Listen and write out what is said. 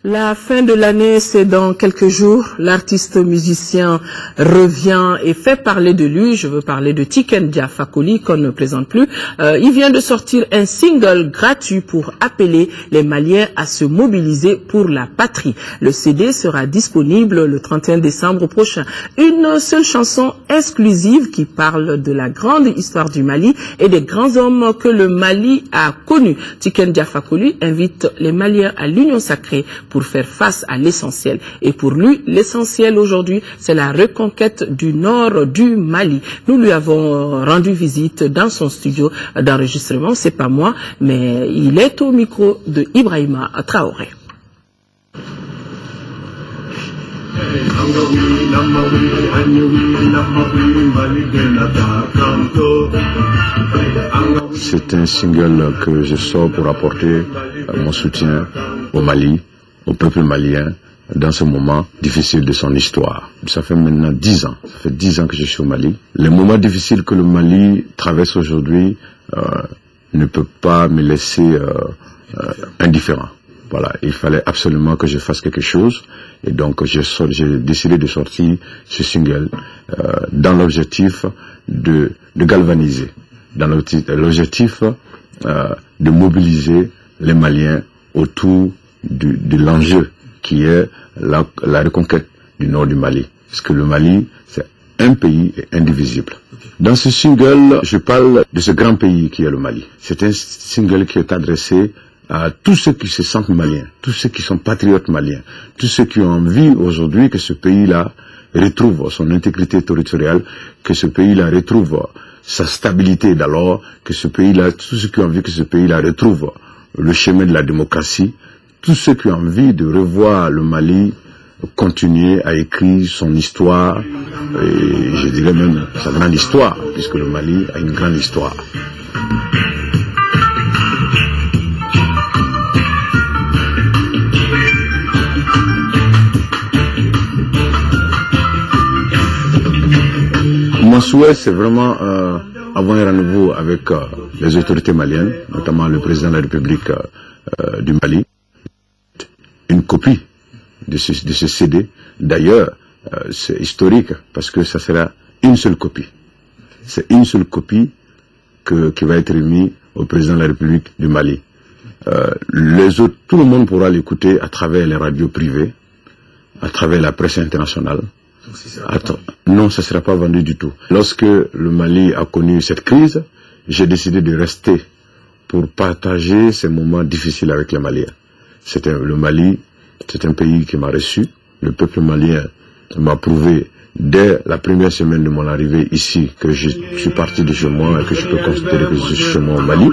La fin de l'année, c'est dans quelques jours. L'artiste musicien revient et fait parler de lui. Je veux parler de Tiken Jah Fakoly, qu'on ne présente plus. Il vient de sortir un single gratuit pour appeler les Maliens à se mobiliser pour la patrie. Le CD sera disponible le 31 décembre prochain. Une seule chanson exclusive qui parle de la grande histoire du Mali et des grands hommes que le Mali a connus. Tiken Jah Fakoly invite les Maliens à l'union sacrée pour faire face à l'essentiel. Et pour lui, l'essentiel aujourd'hui, c'est la reconquête du nord du Mali. Nous lui avons rendu visite dans son studio d'enregistrement. C'est pas moi, mais il est au micro de Ibrahima Traoré. C'est un single que je sors pour apporter mon soutien au Mali, au peuple malien, dans ce moment difficile de son histoire. Ça fait maintenant 10 ans. Ça fait 10 ans que je suis au Mali. Les moments difficiles que le Mali traverse aujourd'hui ne peuvent pas me laisser indifférent. Voilà, il fallait absolument que je fasse quelque chose. Et donc, j'ai décidé de sortir ce single dans l'objectif de galvaniser, dans l'objectif de mobiliser les Maliens autour de l'enjeu qui est la reconquête du nord du Mali. Parce que le Mali, c'est un pays indivisible. Dans ce single, je parle de ce grand pays qui est le Mali. C'est un single qui est adressé à tous ceux qui se sentent maliens, tous ceux qui sont patriotes maliens, tous ceux qui ont envie aujourd'hui que ce pays-là retrouve son intégrité territoriale, que ce pays-là retrouve sa stabilité d'alors, que ce pays-là, tous ceux qui ont envie que ce pays-là retrouve le chemin de la démocratie, tous ceux qui ont envie de revoir le Mali continuer à écrire son histoire, et je dirais même sa grande histoire, puisque le Mali a une grande histoire. Mon souhait, c'est vraiment avoir un rendez-vous avec les autorités maliennes, notamment le président de la République du Mali, une copie de ce CD. D'ailleurs, c'est historique parce que ça sera une seule copie. C'est une seule copie qui va être remise au président de la République du Mali. Les autres, tout le monde pourra l'écouter à travers les radios privées, à travers la presse internationale. Attends, non, ça ne sera pas vendu du tout. Lorsque le Mali a connu cette crise, j'ai décidé de rester pour partager ces moments difficiles avec les Maliens. Le Mali, c'est un pays qui m'a reçu. Le peuple malien m'a prouvé dès la première semaine de mon arrivée ici que je suis parti de chez moi et que je peux considérer que je suis chez moi au Mali.